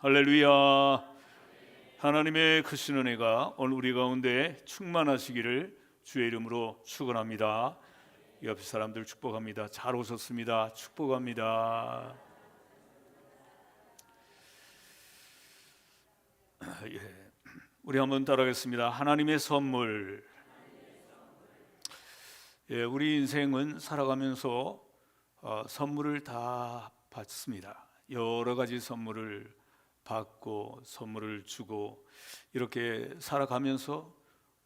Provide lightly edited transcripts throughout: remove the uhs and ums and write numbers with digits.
할렐루야. 하나님의 크신 은혜가 오늘 우리 가운데 충만하시기를 주의 이름으로 축원합니다. 옆 사람들 축복합니다. 잘 오셨습니다. 축복합니다. 우리 한번 따라하겠습니다. 하나님의 선물. 우리 인생은 살아가면서 선물을 다 받습니다. 여러 가지 선물을 받고 선물을 주고 이렇게 살아가면서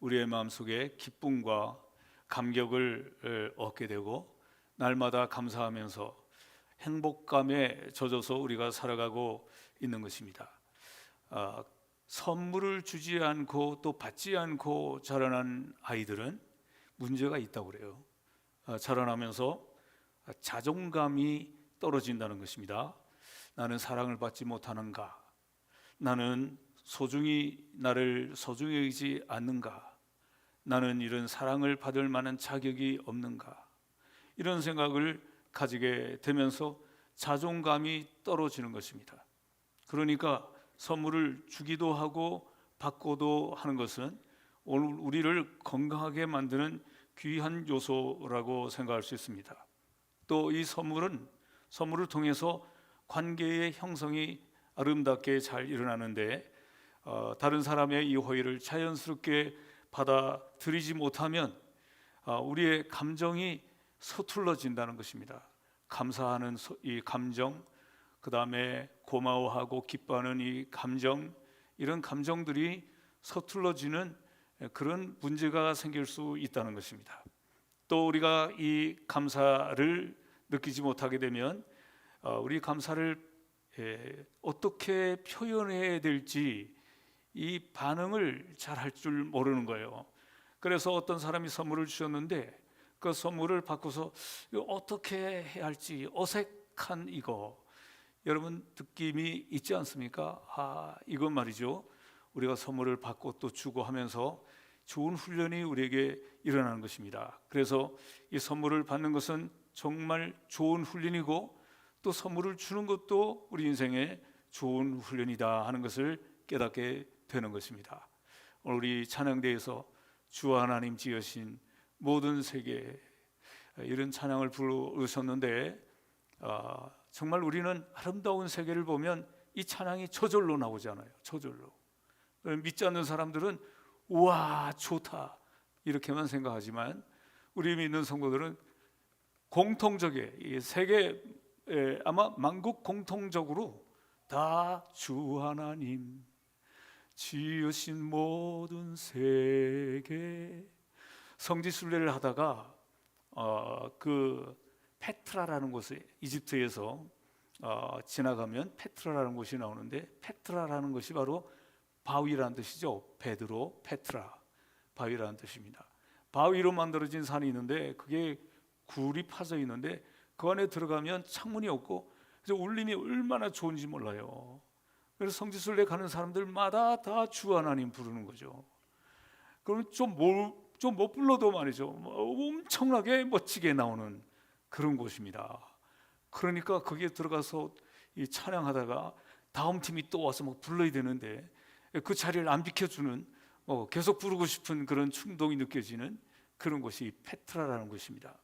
우리의 마음속에 기쁨과 감격을 얻게 되고 날마다 감사하면서 행복감에 젖어서 우리가 살아가고 있는 것입니다. 선물을 주지 않고 또 받지 않고 자라난 아이들은 문제가 있다고 그래요. 자라나면서 자존감이 떨어진다는 것입니다. 나는 사랑을 받지 못하는가? 나는 나를 소중히 여기지 않는가? 나는 이런 사랑을 받을 만한 자격이 없는가? 이런 생각을 가지게 되면서 자존감이 떨어지는 것입니다. 그러니까 선물을 주기도 하고 받고도 하는 것은 오늘 우리를 건강하게 만드는 귀한 요소라고 생각할 수 있습니다. 또 이 선물을 통해서 관계의 형성이 아름답게 잘 일어나는데 다른 사람의 이 호의를 자연스럽게 받아들이지 못하면 우리의 감정이 서툴러진다는 것입니다. 감사하는 이 감정, 그 다음에 고마워하고 기뻐하는 이 감정, 이런 감정들이 서툴러지는 그런 문제가 생길 수 있다는 것입니다. 또 우리가 이 감사를 느끼지 못하게 되면 우리 감사를 어떻게 표현해야 될지 이 반응을 잘 할 줄 모르는 거예요. 그래서 어떤 사람이 선물을 주셨는데 그 선물을 받고서 어떻게 해야 할지 어색한 이거 여러분 느낌이 있지 않습니까? 이건 말이죠. 우리가 선물을 받고 또 주고 하면서 좋은 훈련이 우리에게 일어나는 것입니다. 그래서 이 선물을 받는 것은 정말 좋은 훈련이고 또 선물을 주는 것도 우리 인생의 좋은 훈련이다 하는 것을 깨닫게 되는 것입니다. 오늘 우리 찬양대에서 주 하나님 지으신 모든 세계 이런 찬양을 부르셨는데 정말 우리는 아름다운 세계를 보면 이 찬양이 저절로 나오잖아요. 저절로. 믿지 않는 사람들은 우와 좋다 이렇게만 생각하지만 우리 믿는 성도들은 공통적에 이 세계 아마 만국 공통적으로 다 주 하나님 지으신 모든 세계 성지순례를 하다가 그 페트라라는 곳에 이집트에서 지나가면 페트라라는 곳이 나오는데 페트라라는 것이 바로 바위라는 뜻이죠. 베드로 페트라 바위라는 뜻입니다. 바위로 만들어진 산이 있는데 그게 굴이 파져 있는데 그 안에 들어가면 창문이 없고 그래서 울림이 얼마나 좋은지 몰라요. 그래서 성지순례 가는 사람들마다 다 주 하나님 부르는 거죠. 그러면 좀 못 불러도 말이죠. 엄청나게 멋지게 나오는 그런 곳입니다. 그러니까 거기에 들어가서 이 찬양하다가 다음 팀이 또 와서 막 불러야 되는데 그 자리를 안 비켜주는 계속 부르고 싶은 그런 충동이 느껴지는 그런 곳이 페트라라는 곳입니다.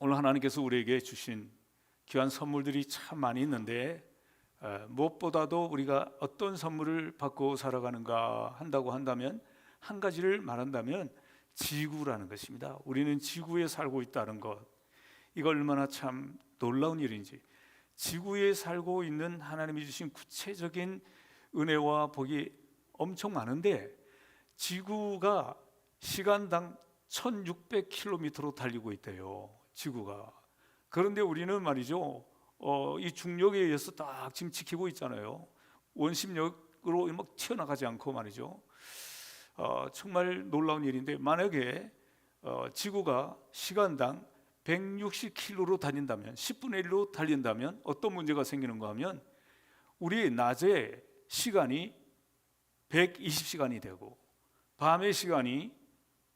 오늘 하나님께서 우리에게 주신 귀한 선물들이 참 많이 있는데 무엇보다도 우리가 어떤 선물을 받고 살아가는가 한다면 한 가지를 말한다면 지구라는 것입니다. 우리는 지구에 살고 있다는 것, 이거 얼마나 참 놀라운 일인지. 지구에 살고 있는 하나님이 주신 구체적인 은혜와 복이 엄청 많은데 지구가 시간당 1600km로 달리고 있대요. 지구가. 그런데 우리는 말이죠 이 중력에 의해서 딱 지금 지키고 있잖아요. 원심력으로 막 튀어나가지 않고 말이죠. 정말 놀라운 일인데 만약에 지구가 시간당 160km로 달린다면 10분의 1로 달린다면 어떤 문제가 생기는가 하면 우리 낮에 시간이 120시간이 되고 밤의 시간이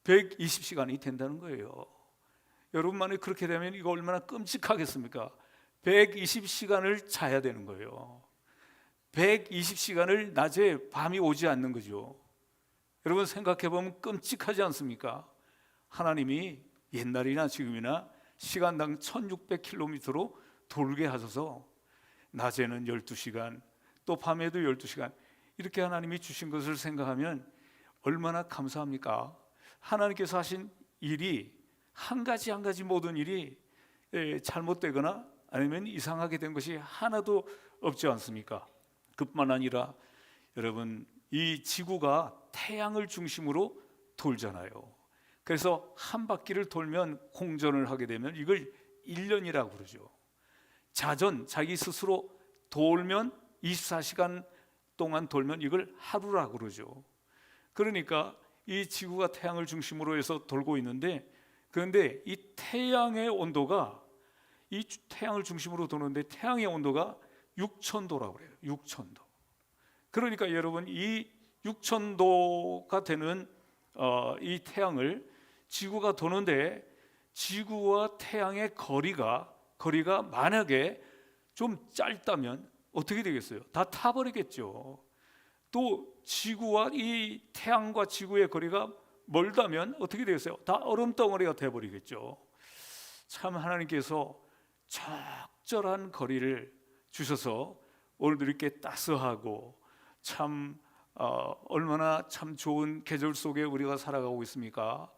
120시간이 된다는 거예요. 여러분만이 그렇게 되면 이거 얼마나 끔찍하겠습니까? 120시간을 자야 되는 거예요. 120시간을 낮에 밤이 오지 않는 거죠. 여러분 생각해 보면 끔찍하지 않습니까? 하나님이 옛날이나 지금이나 시간당 1600km로 돌게 하셔서 낮에는 12시간 또 밤에도 12시간 이렇게 하나님이 주신 것을 생각하면 얼마나 감사합니까? 하나님께서 하신 일이 한 가지 한 가지 모든 일이 잘못되거나 아니면 이상하게 된 것이 하나도 없지 않습니까? 그뿐만 아니라 여러분 이 지구가 태양을 중심으로 돌잖아요. 그래서 한 바퀴를 돌면 공전을 하게 되면 이걸 1년이라고 그러죠. 자전, 자기 스스로 돌면 24시간 동안 돌면 이걸 하루라고 그러죠. 그러니까 이 지구가 태양을 중심으로 해서 돌고 있는데, 그런데 이 태양의 온도가 이 태양을 중심으로 도는데 태양의 온도가 6000도라고 그래요. 6000도. 그러니까 여러분 이 6000도가 되는 이 태양을 지구가 도는데 지구와 태양의 거리가 만약에 좀 짧다면 어떻게 되겠어요? 다 타버리겠죠. 또 지구와 이 태양과 지구의 거리가 멀다면 어떻게 되겠어요? 다 얼음덩어리가 되어버리겠죠. 참 하나님께서 적절한 거리를 주셔서 오늘도 이렇게 따스하고 참 얼마나 참 좋은 계절 속에 우리가 살아가고 있습니까?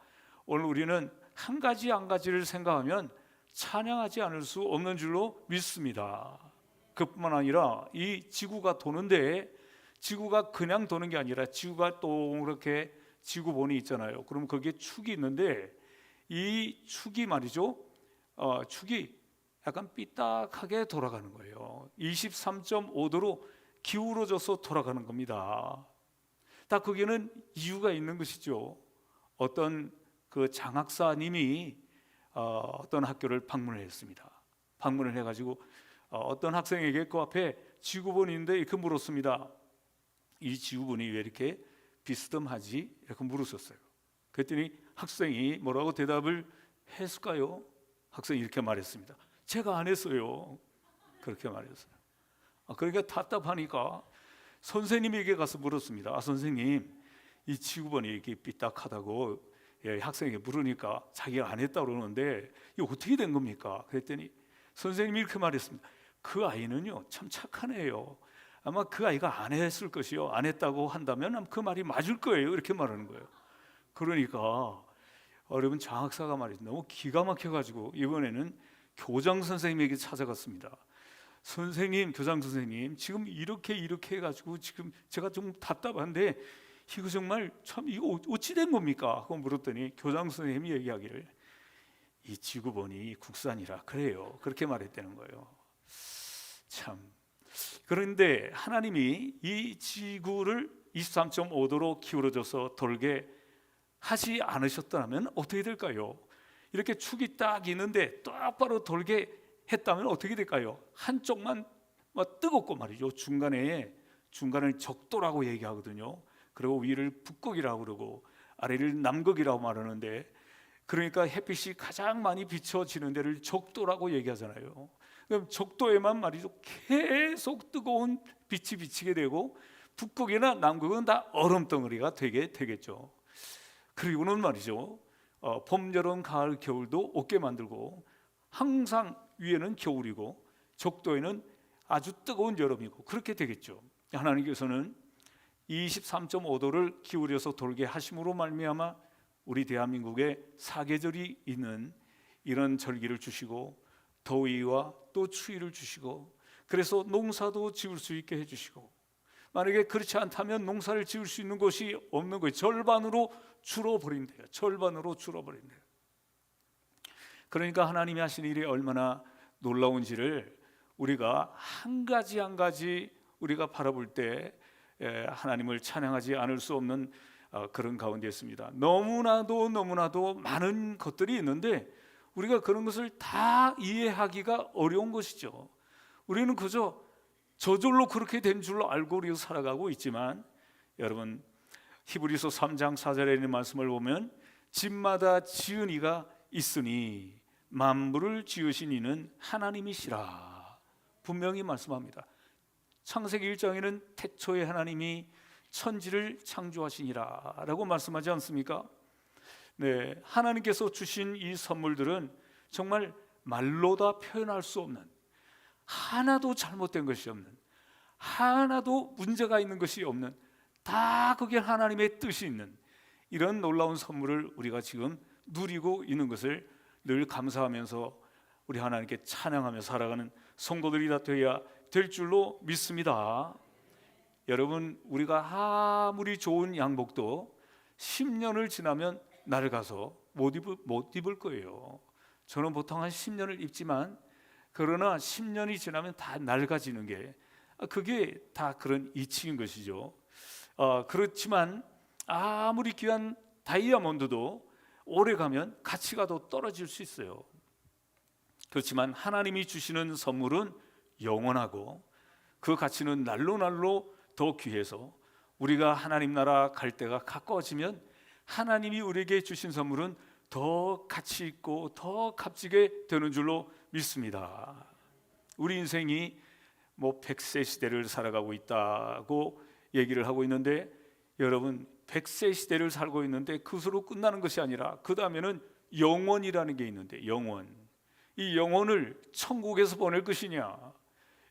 오늘 우리는 한 가지 한 가지를 생각하면 찬양하지 않을 수 없는 줄로 믿습니다. 그뿐만 아니라 이 지구가 도는데 지구가 그냥 도는 게 아니라 지구가 동그랗게 지구본이 있잖아요. 그럼 거기에 축이 있는데 이 축이 말이죠. 축이 약간 삐딱하게 돌아가는 거예요. 23.5도로 기울어져서 돌아가는 겁니다. 다 거기에는 이유가 있는 것이죠. 어떤 그 장학사님이 어떤 학교를 방문을 했습니다. 방문을 해가지고 어떤 학생에게 그 앞에 지구본이 있는데 이렇게 물었습니다. 이 지구본이 왜 이렇게 비스듬하지? 이렇게 물었었어요. 그랬더니 학생이 뭐라고 대답을 했을까요? 학생이 이렇게 말했습니다. 제가 안 했어요. 그렇게 말했어요. 그러니까 답답하니까 선생님에게 가서 물었습니다. 선생님, 이 지구본이 이렇게 삐딱하다고 학생에게 물으니까 자기가 안 했다고 그러는데 이거 어떻게 된 겁니까? 그랬더니 선생님이 이렇게 말했습니다. 그 아이는요 참 착한 애예요. 아마 그 아이가 안 했을 것이요. 안 했다고 한다면 그 말이 맞을 거예요. 이렇게 말하는 거예요. 그러니까 여러분 장학사가 말이죠. 너무 기가 막혀가지고 이번에는 교장 선생님에게 찾아갔습니다. 선생님, 교장 선생님, 지금 이렇게 해가지고 지금 제가 좀 답답한데 이거 정말 참 이거 어찌 된 겁니까? 하고 물었더니 교장 선생님이 얘기하기를 이 지구본이 국산이라 그래요. 그렇게 말했다는 거예요. 참. 그런데 하나님이 이 지구를 23.5도로 기울어져서 돌게 하지 않으셨다면 어떻게 될까요? 이렇게 축이 딱 있는데 똑바로 돌게 했다면 어떻게 될까요? 한쪽만 뜨겁고 말이죠. 중간을 적도라고 얘기하거든요. 그리고 위를 북극이라고 그러고 아래를 남극이라고 말하는데, 그러니까 햇빛이 가장 많이 비춰지는 데를 적도라고 얘기하잖아요. 그럼 적도에만 말이죠 계속 뜨거운 빛이 비치게 되고 북극이나 남극은 다 얼음덩어리가 되게 되겠죠. 그리고는 말이죠 봄, 여름, 가을, 겨울도 없게 만들고 항상 위에는 겨울이고 적도에는 아주 뜨거운 여름이고 그렇게 되겠죠. 하나님께서는 23.5도를 기울여서 돌게 하심으로 말미암아 우리 대한민국에 사계절이 있는 이런 절기를 주시고 더위와 또 추위를 주시고 그래서 농사도 지을 수 있게 해주시고, 만약에 그렇지 않다면 농사를 지을 수 있는 곳이 없는 거예요. 절반으로 줄어버린대요. 절반으로 줄어버린대요. 그러니까 하나님이 하신 일이 얼마나 놀라운지를 우리가 한 가지 한 가지 우리가 바라볼 때 하나님을 찬양하지 않을 수 없는 그런 가운데 있습니다. 너무나도 많은 것들이 있는데 우리가 그런 것을 다 이해하기가 어려운 것이죠. 우리는 그저 저절로 그렇게 된 줄로 알고 우리가 살아가고 있지만, 여러분 히브리서 3장 4절에 있는 말씀을 보면 집마다 지은 이가 있으니 만물을 지으신 이는 하나님이시라. 분명히 말씀합니다. 창세기 1장에는 태초에 하나님이 천지를 창조하시니라 라고 말씀하지 않습니까? 네, 하나님께서 주신 이 선물들은 정말 말로 다 표현할 수 없는, 하나도 잘못된 것이 없는, 하나도 문제가 있는 것이 없는, 다 그게 하나님의 뜻이 있는 이런 놀라운 선물을 우리가 지금 누리고 있는 것을 늘 감사하면서 우리 하나님께 찬양하며 살아가는 성도들이 다 되어야 될 줄로 믿습니다. 여러분, 우리가 아무리 좋은 양복도 10년을 지나면 낡아서 못 입을 거예요. 저는 보통 한 10년을 입지만, 그러나 10년이 지나면 다 낡아지는 게, 그게 다 그런 이치인 것이죠. 그렇지만 아무리 귀한 다이아몬드도 오래 가면 가치가 더 떨어질 수 있어요. 그렇지만 하나님이 주시는 선물은 영원하고 그 가치는 날로 날로 더 귀해서 우리가 하나님 나라 갈 때가 가까워지면 하나님이 우리에게 주신 선물은 더 가치 있고 더 값지게 되는 줄로 믿습니다. 우리 인생이 100세 시대를 살아가고 있다고 얘기를 하고 있는데, 여러분, 100세 시대를 살고 있는데 그것으로 끝나는 것이 아니라 그 다음에는 영원이라는 게 있는데, 영원, 이 영혼을 천국에서 보낼 것이냐,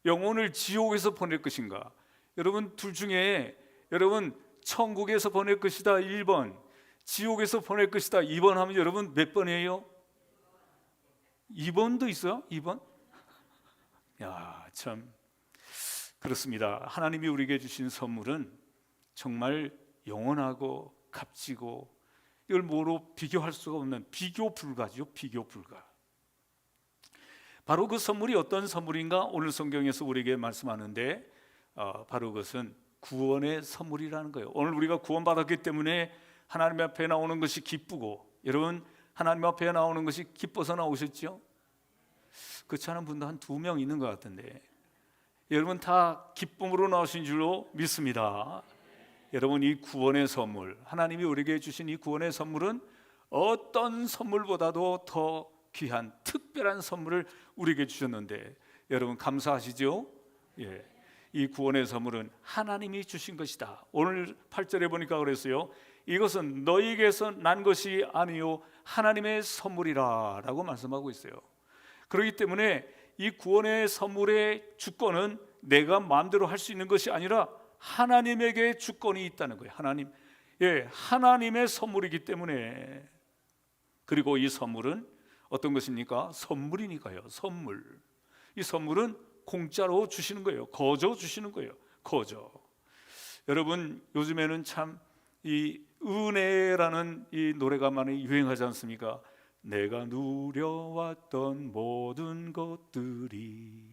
영혼을 지옥에서 보낼 것인가? 여러분, 둘 중에 여러분 천국에서 보낼 것이다 1번, 지옥에서 보낼 것이다 2번 하면 여러분 몇 번이에요? 2번도 있어요? 2번? 야, 참 그렇습니다. 하나님이 우리에게 주신 선물은 정말 영원하고 값지고 이걸 뭐로 비교할 수가 없는 비교 불가죠. 비교 불가. 바로 그 선물이 어떤 선물인가 오늘 성경에서 우리에게 말씀하는데, 바로 그것은 구원의 선물이라는 거예요. 오늘 우리가 구원받았기 때문에 하나님 앞에 나오는 것이 기쁘고, 여러분 하나님 앞에 나오는 것이 기뻐서 나오셨죠? 그렇지 않은 분도 한 2명 있는 것 같은데, 여러분 다 기쁨으로 나오신 줄로 믿습니다. 여러분, 이 구원의 선물, 하나님이 우리에게 주신 이 구원의 선물은 어떤 선물보다도 더 귀한 특별한 선물을 우리에게 주셨는데, 여러분 감사하시죠? 예. 이 구원의 선물은 하나님이 주신 것이다. 오늘 8절에 보니까 그랬어요. 이것은 너희에게서 난 것이 아니요 하나님의 선물이라 라고 말씀하고 있어요. 그렇기 때문에 이 구원의 선물의 주권은 내가 마음대로 할 수 있는 것이 아니라 하나님에게 주권이 있다는 거예요. 하나님, 하나님의 선물이기 때문에. 그리고 이 선물은 어떤 것입니까? 선물이니까요. 선물. 이 선물은 공짜로 주시는 거예요. 거저 주시는 거예요. 거저. 여러분, 요즘에는 참 이 은혜라는 이 노래가 많이 유행하지 않습니까? 내가 누려왔던 모든 것들이,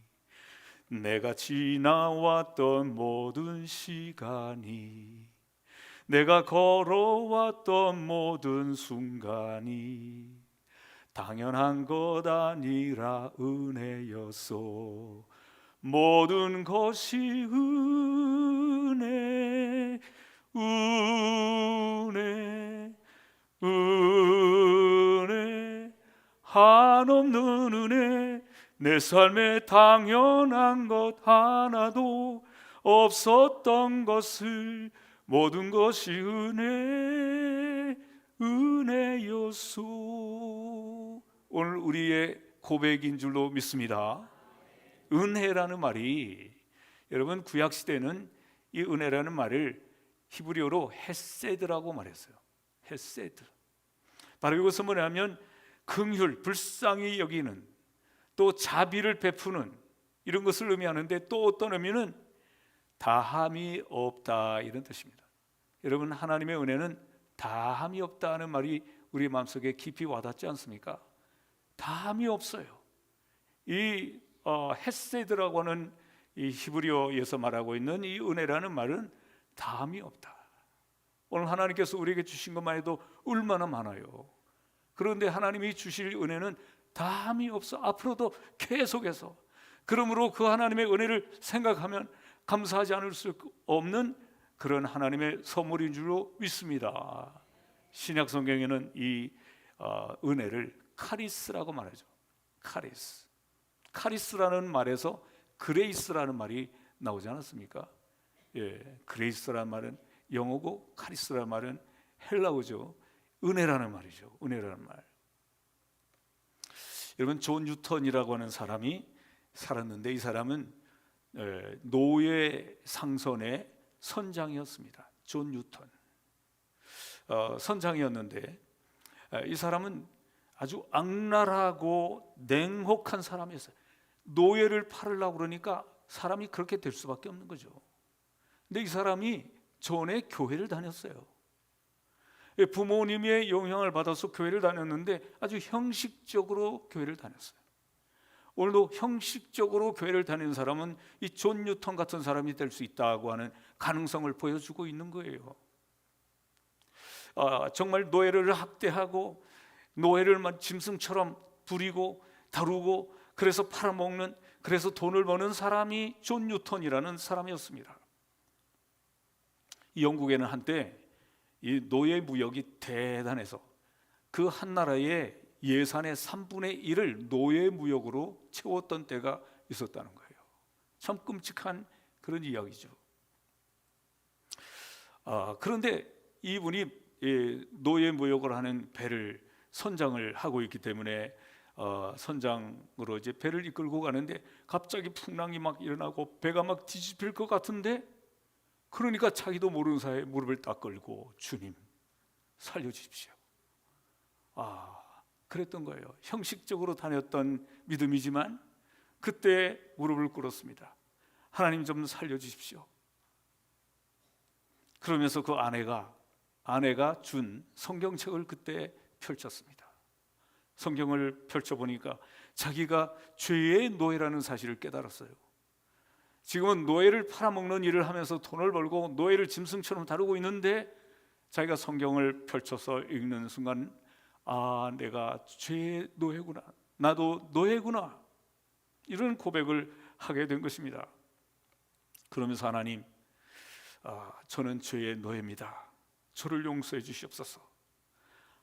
내가 지나왔던 모든 시간이, 내가 걸어왔던 모든 순간이 당연한 것 아니라 은혜였소. 모든 것이 은혜, 은혜, 은혜, 한없는 은혜. 내 삶에 당연한 것 하나도 없었던 것을 모든 것이 은혜, 은혜였소. 오늘 우리의 고백인 줄로 믿습니다. 은혜라는 말이, 여러분 구약시대는 이 은혜라는 말을 히브리어로 헤세드라고 말했어요. 헤세드. 바로 이것은 뭐냐면 긍휼, 불쌍히 여기는, 또 자비를 베푸는, 이런 것을 의미하는데, 또 어떤 의미는 다함이 없다, 이런 뜻입니다. 여러분, 하나님의 은혜는 다함이 없다는 말이 우리 마음속에 깊이 와닿지 않습니까? 다함이 없어요. 이 헤세드라고 하는 이 히브리어에서 말하고 있는 이 은혜라는 말은 다함이 없다. 오늘 하나님께서 우리에게 주신 것만 해도 얼마나 많아요. 그런데 하나님이 주실 은혜는 다함이 없어. 앞으로도 계속해서. 그러므로 그 하나님의 은혜를 생각하면 감사하지 않을 수 없는 그런 하나님의 선물인 줄로 믿습니다. 신약 성경에는 이 은혜를 카리스라고 말하죠. 카리스. 카리스라는 말에서 그레이스라는 말이 나오지 않았습니까? 예, 그레이스라는 말은 영어고 카리스라는 말은 헬라어죠. 은혜라는 말이죠. 은혜라는 말. 여러분, 존 뉴턴이라고 하는 사람이 살았는데 이 사람은 노예 상선의 선장이었습니다. 존 뉴턴. 선장이었는데 이 사람은 아주 악랄하고 냉혹한 사람이었어요. 노예를 팔으려고 그러니까 사람이 그렇게 될 수밖에 없는 거죠. 근데 이 사람이 전에 교회를 다녔어요. 부모님의 영향을 받아서 교회를 다녔는데 아주 형식적으로 교회를 다녔어요. 오늘도 형식적으로 교회를 다니는 사람은 이 존 뉴턴 같은 사람이 될 수 있다고 하는 가능성을 보여주고 있는 거예요. 정말 노예를 학대하고 노예를 짐승처럼 부리고 다루고 그래서 팔아먹는, 그래서 돈을 버는 사람이 존 뉴턴이라는 사람이었습니다. 이 영국에는 한때 이 노예 무역이 대단해서 그 한 나라의 예산의 3분의 1을 노예 무역으로 채웠던 때가 있었다는 거예요. 참 끔찍한 그런 이야기죠. 그런데 이분이 노예 무역을 하는 배를 선장을 하고 있기 때문에 선장으로 이제 배를 이끌고 가는데 갑자기 풍랑이 막 일어나고 배가 막 뒤집힐 것 같은데, 그러니까 자기도 모르는 사이에 무릎을 딱 꿇고 주님 살려주십시오. 그랬던 거예요. 형식적으로 다녔던 믿음이지만 그때 무릎을 꿇었습니다. 하나님 좀 살려주십시오. 그러면서 그 아내가 준 성경책을 그때 펼쳤습니다. 성경을 펼쳐보니까 자기가 죄의 노예라는 사실을 깨달았어요. 지금은 노예를 팔아먹는 일을 하면서 돈을 벌고 노예를 짐승처럼 다루고 있는데 자기가 성경을 펼쳐서 읽는 순간 내가 죄의 노예구나, 나도 노예구나, 이런 고백을 하게 된 것입니다. 그러면서 하나님, 저는 죄의 노예입니다. 저를 용서해 주시옵소서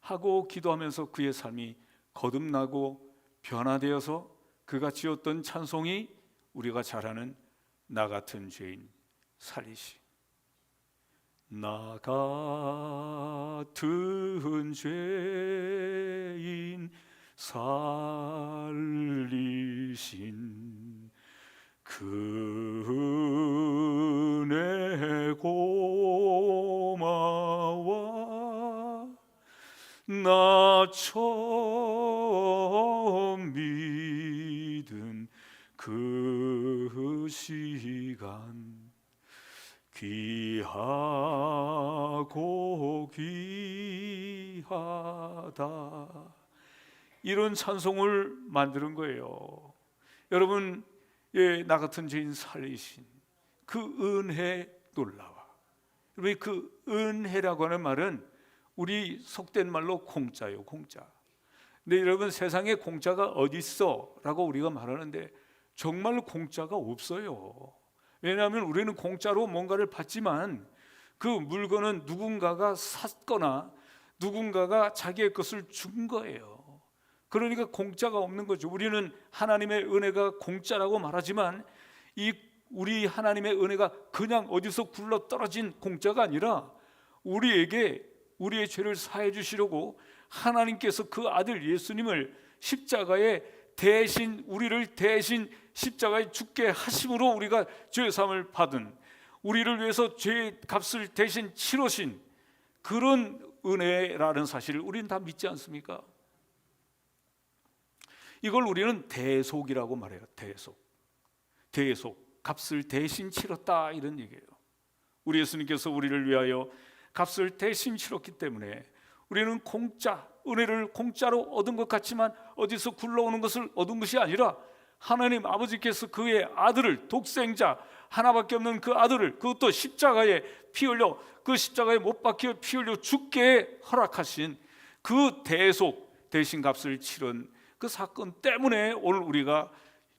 하고 기도하면서 그의 삶이 거듭나고 변화되어서 그가 지었던 찬송이 우리가 잘 아는 나 같은 죄인 살리시. 나 같은 죄인 살리신 그 은혜 고마워. 나 처음 믿은 그 시간 귀하고 귀하다. 이런 찬송을 만드는 거예요. 여러분, 나 같은 죄인 살리신 그 은혜 놀라워. 여러분, 그 은혜라고 하는 말은 우리 속된 말로 공짜예요, 공짜. 근데 여러분, 세상에 공짜가 어디 있어? 라고 우리가 말하는데 정말 공짜가 없어요. 왜냐하면 우리는 공짜로 뭔가를 받지만 그 물건은 누군가가 샀거나 누군가가 자기의 것을 준 거예요. 그러니까 공짜가 없는 거죠. 우리는 하나님의 은혜가 공짜라고 말하지만 우리 하나님의 은혜가 그냥 어디서 굴러 떨어진 공짜가 아니라 우리에게 우리의 죄를 사해 주시려고 하나님께서 그 아들 예수님을 십자가에 대신, 우리를 대신 십자가에 죽게 하심으로 우리가 죄의 사함을 받은, 우리를 위해서 죄의 값을 대신 치르신 그런 은혜라는 사실을 우리는 다 믿지 않습니까? 이걸 우리는 대속이라고 말해요. 대속, 값을 대신 치렀다, 이런 얘기예요. 우리 예수님께서 우리를 위하여 값을 대신 치렀기 때문에 우리는 은혜를 공짜로 얻은 것 같지만 어디서 굴러오는 것을 얻은 것이 아니라 하나님 아버지께서 그의 아들을, 독생자 하나밖에 없는 그 아들을, 그것도 십자가에 피 흘려, 그 십자가에 못 박혀 피 흘려 죽게 허락하신 그 대속, 대신 값을 치른 그 사건 때문에 오늘 우리가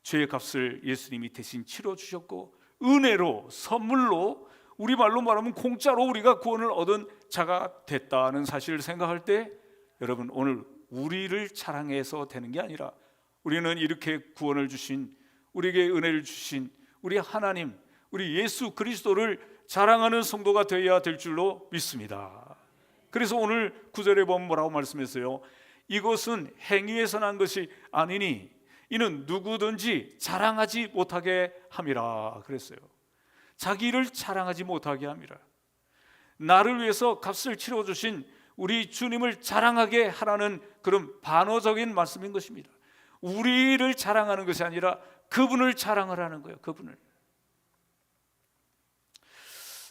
죄의 값을 예수님이 대신 치러주셨고 은혜로, 선물로, 우리말로 말하면 공짜로 우리가 구원을 얻은 자가 됐다는 사실을 생각할 때, 여러분, 오늘 우리를 자랑해서 되는 게 아니라 우리는 이렇게 구원을 주신 우리에게 은혜를 주신 우리 하나님, 우리 예수 그리스도를 자랑하는 성도가 되어야 될 줄로 믿습니다. 그래서 오늘 9절에 보면 뭐라고 말씀했어요? 이것은 행위에서 난 것이 아니니 이는 누구든지 자랑하지 못하게 함이라 그랬어요. 자기를 자랑하지 못하게 함이라. 나를 위해서 값을 치러주신 우리 주님을 자랑하게 하라는 그런 반어적인 말씀인 것입니다. 우리를 자랑하는 것이 아니라 그분을 자랑하라는 거예요. 그분을.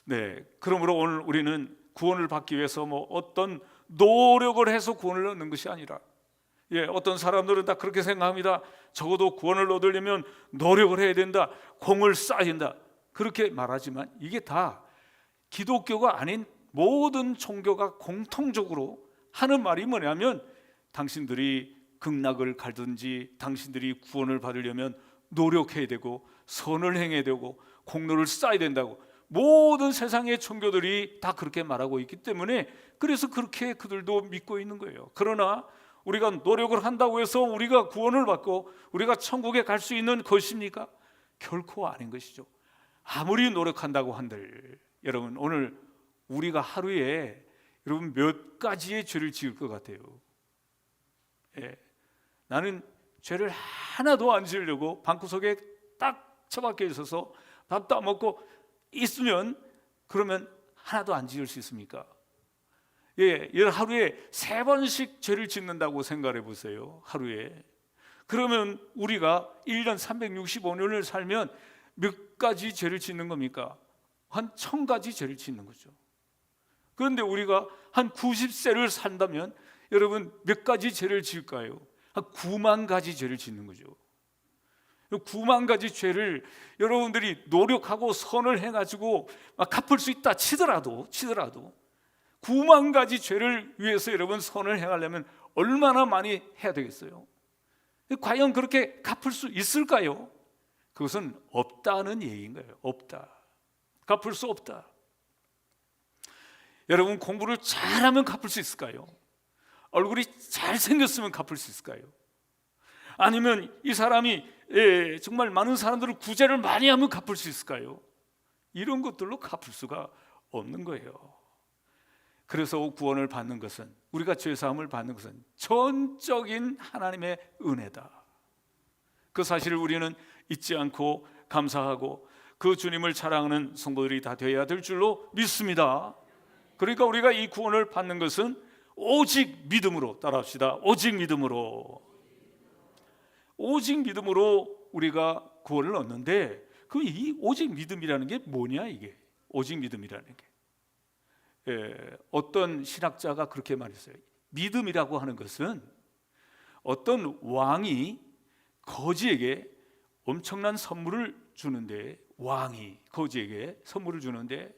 네, 그러므로 오늘 우리는 구원을 받기 위해서 뭐 어떤 노력을 해서 구원을 얻는 것이 아니라, 어떤 사람들은 다 그렇게 생각합니다. 적어도 구원을 얻으려면 노력을 해야 된다, 공을 쌓아야 된다, 그렇게 말하지만 이게 다 기독교가 아닌 모든 종교가 공통적으로 하는 말이 뭐냐면, 당신들이 극락을 갈든지 당신들이 구원을 받으려면 노력해야 되고 선을 행해야 되고 공로를 쌓아야 된다고. 모든 세상의 종교들이 다 그렇게 말하고 있기 때문에 그래서 그렇게 그들도 믿고 있는 거예요. 그러나 우리가 노력을 한다고 해서 우리가 구원을 받고 우리가 천국에 갈 수 있는 것입니까? 결코 아닌 것이죠. 아무리 노력한다고 한들, 여러분 오늘 우리가 하루에 여러분 몇 가지의 죄를 지을 것 같아요? 나는 죄를 하나도 안 지으려고 방구석에 딱 처박혀 있어서 밥도 안 먹고 있으면 그러면 하나도 안 지을 수 있습니까? 하루에 3번씩 죄를 짓는다고 생각해 보세요. 하루에. 그러면 우리가 1년 365년을 살면 몇 가지 죄를 짓는 겁니까? 한 1000가지 죄를 짓는 거죠. 그런데 우리가 한 90세를 산다면 여러분 몇 가지 죄를 지을까요? 한 9만 가지 죄를 짓는 거죠. 9만 가지 죄를 여러분들이 노력하고 선을 해가지고 갚을 수 있다 치더라도 9만 가지 죄를 위해서 여러분 선을 행하려면 얼마나 많이 해야 되겠어요? 과연 그렇게 갚을 수 있을까요? 그것은 없다는 얘기인 거예요. 없다. 갚을 수 없다. 여러분 공부를 잘하면 갚을 수 있을까요? 얼굴이 잘생겼으면 갚을 수 있을까요? 아니면 이 사람이 정말 많은 사람들을 구제를 많이 하면 갚을 수 있을까요? 이런 것들로 갚을 수가 없는 거예요. 그래서 구원을 받는 것은, 우리가 죄사함을 받는 것은 전적인 하나님의 은혜다. 그 사실을 우리는 잊지 않고 감사하고 그 주님을 자랑하는 성도들이 다 되어야 될 줄로 믿습니다. 그러니까 우리가 이 구원을 받는 것은 오직 믿음으로, 따라합시다. 오직 믿음으로 우리가 구원을 얻는데, 그 이 오직 믿음이라는 게 뭐냐? 이게 오직 믿음이라는 게, 어떤 신학자가 그렇게 말했어요. 믿음이라고 하는 것은 어떤 왕이 거지에게 엄청난 선물을 주는데, 왕이 거지에게 선물을 주는데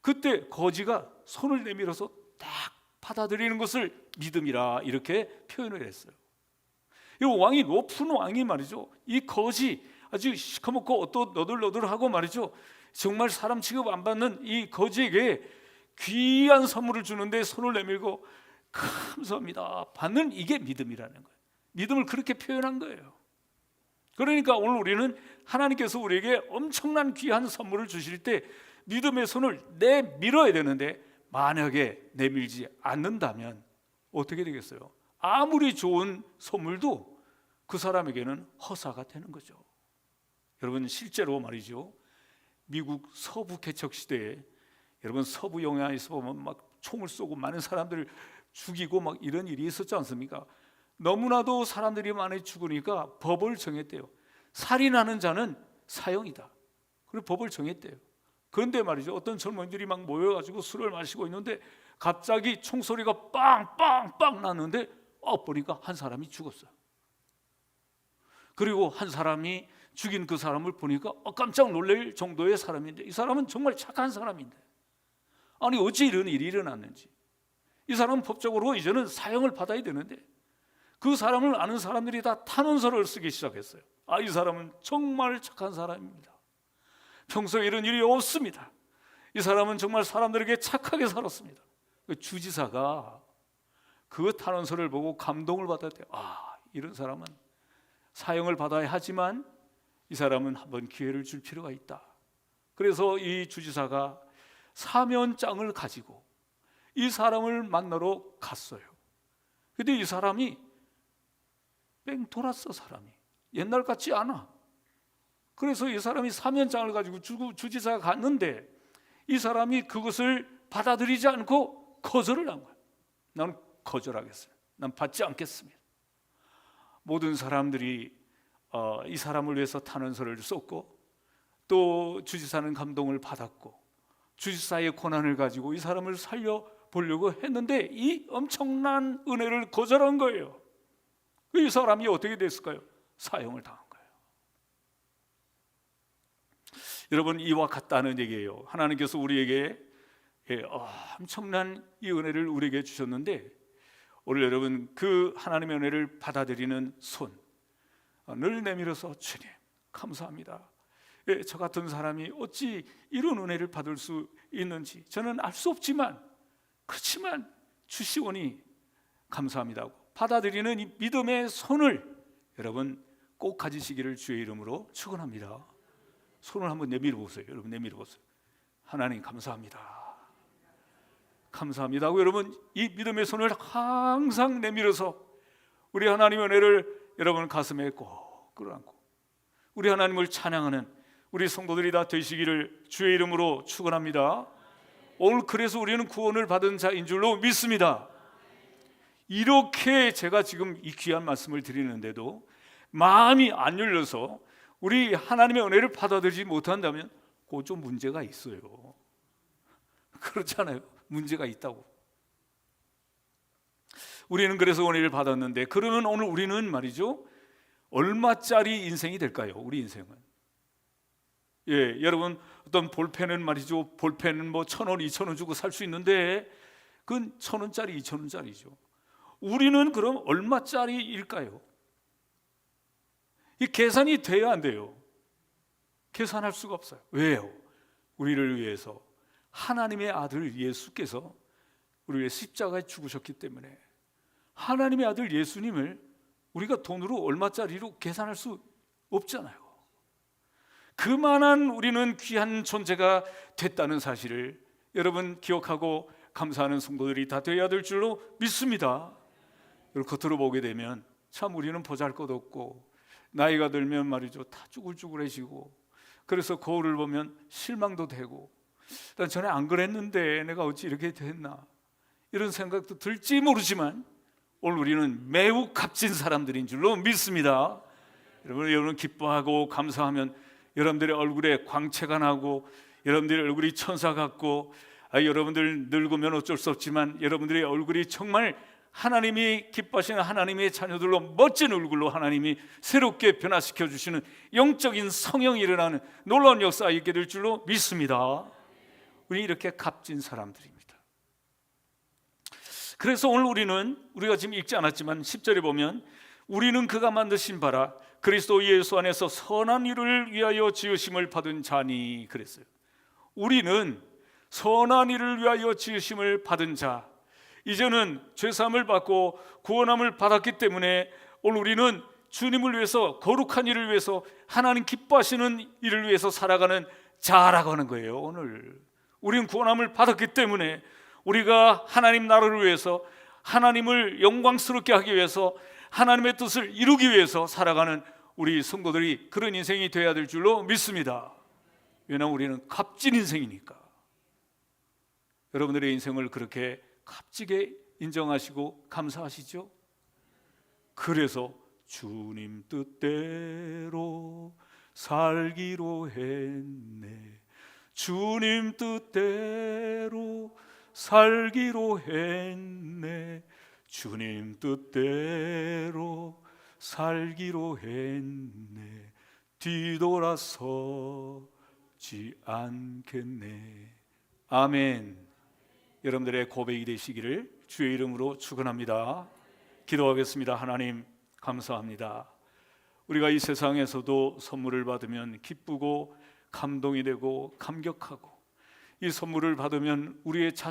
그때 거지가 손을 내밀어서 딱 받아들이는 것을 믿음이라 이렇게 표현을 했어요. 이 왕이, 높은 왕이 말이죠, 이 거지 아주 시커멓고 또 너들너들하고 말이죠, 정말 사람 취급 안 받는 이 거지에게 귀한 선물을 주는데 손을 내밀고 감사합니다 받는, 이게 믿음이라는 거예요. 믿음을 그렇게 표현한 거예요. 그러니까 오늘 우리는 하나님께서 우리에게 엄청난 귀한 선물을 주실 때 믿음의 손을 내밀어야 되는데, 만약에 내밀지 않는다면 어떻게 되겠어요? 아무리 좋은 선물도 그 사람에게는 허사가 되는 거죠. 여러분 실제로 말이죠, 미국 서부 개척 시대에 여러분 서부 영향에서 보면 막 총을 쏘고 많은 사람들을 죽이고 막 이런 일이 있었지 않습니까? 너무나도 사람들이 많이 죽으니까 법을 정했대요. 살인하는 자는 사형이다. 그리고 법을 정했대요. 그런데 말이죠, 어떤 젊은이들이 막 모여가지고 술을 마시고 있는데 갑자기 총소리가 빵빵빵 났는데 보니까 한 사람이 죽었어요. 그리고 한 사람이 죽인 그 사람을 보니까 깜짝 놀랄 정도의 사람인데, 이 사람은 정말 착한 사람인데, 아니 어찌 이런 일이 일어났는지. 이 사람은 법적으로 이제는 사형을 받아야 되는데 그 사람을 아는 사람들이 다 탄원서를 쓰기 시작했어요. 이 사람은 정말 착한 사람입니다. 평소에 이런 일이 없습니다. 이 사람은 정말 사람들에게 착하게 살았습니다. 주지사가 그 탄원서를 보고 감동을 받았대요. 이런 사람은 사형을 받아야 하지만 이 사람은 한번 기회를 줄 필요가 있다. 그래서 이 주지사가 사면장을 가지고 이 사람을 만나러 갔어요. 근데 이 사람이 뺑 돌았어. 사람이 옛날 같지 않아. 그래서 이 사람이 사면장을 가지고 주지사가 갔는데 이 사람이 그것을 받아들이지 않고 거절을 한 거야. 나는 거절하겠어요. 난 받지 않겠습니다. 모든 사람들이 이 사람을 위해서 탄원서를 썼고 또 주지사는 감동을 받았고 주지사의 고난을 가지고 이 사람을 살려보려고 했는데 이 엄청난 은혜를 거절한 거예요. 이 사람이 어떻게 됐을까요? 사형을 당한 거예요. 여러분, 이와 같다는 얘기예요. 하나님께서 우리에게 엄청난 이 은혜를 우리에게 주셨는데 오늘 여러분 그 하나님의 은혜를 받아들이는 손 늘 내밀어서 주님 감사합니다. 저 같은 사람이 어찌 이런 은혜를 받을 수 있는지 저는 알 수 없지만 그렇지만 주시오니 감사합니다. 받아들이는 이 믿음의 손을 여러분 꼭 가지시기를 주의 이름으로 축원합니다. 손을 한번 내밀어 보세요. 여러분 내밀어 보세요. 하나님 감사합니다. 감사합니다. 여러분 이 믿음의 손을 항상 내밀어서 우리 하나님의 은혜를 여러분 가슴에 꼭 끌어안고 우리 하나님을 찬양하는 우리 성도들이 다 되시기를 주의 이름으로 축원합니다. 오늘 그래서 우리는 구원을 받은 자인 줄로 믿습니다. 이렇게 제가 지금 이 귀한 말씀을 드리는데도 마음이 안 열려서 우리 하나님의 은혜를 받아들이지 못한다면 그거 좀 문제가 있어요. 그렇잖아요. 문제가 있다고. 우리는 그래서 은혜를 받았는데 그러면 오늘 우리는 말이죠 얼마짜리 인생이 될까요? 우리 인생은 여러분 어떤 볼펜은 말이죠 볼펜은 뭐 1,000원, 2,000원 주고 살 수 있는데 그건 1,000원짜리, 2,000원짜리죠. 우리는 그럼 얼마짜리일까요? 이 계산이 돼야 안 돼요. 계산할 수가 없어요. 왜요? 우리를 위해서 하나님의 아들 예수께서 우리 위해 십자가에 죽으셨기 때문에 하나님의 아들 예수님을 우리가 돈으로 얼마짜리로 계산할 수 없잖아요. 그만한 우리는 귀한 존재가 됐다는 사실을 여러분 기억하고 감사하는 성도들이 다 되어야 될 줄로 믿습니다. 그리고 겉으로 보게 되면 참 우리는 보잘것없고 나이가 들면 말이죠 다 쭈글쭈글해지고 그래서 거울을 보면 실망도 되고 난 전에 안 그랬는데 내가 어찌 이렇게 됐나 이런 생각도 들지 모르지만 오늘 우리는 매우 값진 사람들인 줄로 믿습니다. 여러분 기뻐하고 감사하면 여러분들의 얼굴에 광채가 나고 여러분들의 얼굴이 천사 같고 여러분들 늙으면 어쩔 수 없지만 여러분들의 얼굴이 정말 하나님이 기뻐하시는 하나님의 자녀들로 멋진 얼굴로 하나님이 새롭게 변화시켜 주시는 영적인 성령이 일어나는 놀라운 역사가 있게 될 줄로 믿습니다. 우리 이렇게 값진 사람들입니다. 그래서 오늘 우리가 지금 읽지 않았지만 10절에 보면 우리는 그가 만드신 바라 그리스도 예수 안에서 선한 일을 위하여 지으심을 받은 자니 그랬어요. 우리는 선한 일을 위하여 지으심을 받은 자, 이제는 죄사함을 받고 구원함을 받았기 때문에 오늘 우리는 주님을 위해서 거룩한 일을 위해서 하나님 기뻐하시는 일을 위해서 살아가는 자라고 하는 거예요. 오늘 우리는 구원함을 받았기 때문에 우리가 하나님 나라를 위해서 하나님을 영광스럽게 하기 위해서 하나님의 뜻을 이루기 위해서 살아가는 우리 성도들이 그런 인생이 되어야 될 줄로 믿습니다. 왜냐하면 우리는 값진 인생이니까. 여러분들의 인생을 그렇게 값지게 인정하시고 감사하시죠? 그래서 주님 뜻대로 살기로 했네. 주님 뜻대로 살기로 했네. 주님 뜻대로 살기로 했네. 뒤돌아서지 않겠네. 아멘. 여러분들의 고백이 되시기를 주의 이름으로 축원합니다. 기도하겠습니다. 하나님 감사합니다. 우리가 이 세상에서도 선물을 받으면 기쁘고 감동이 되고 감격하고 이 선물을 받으면 우리의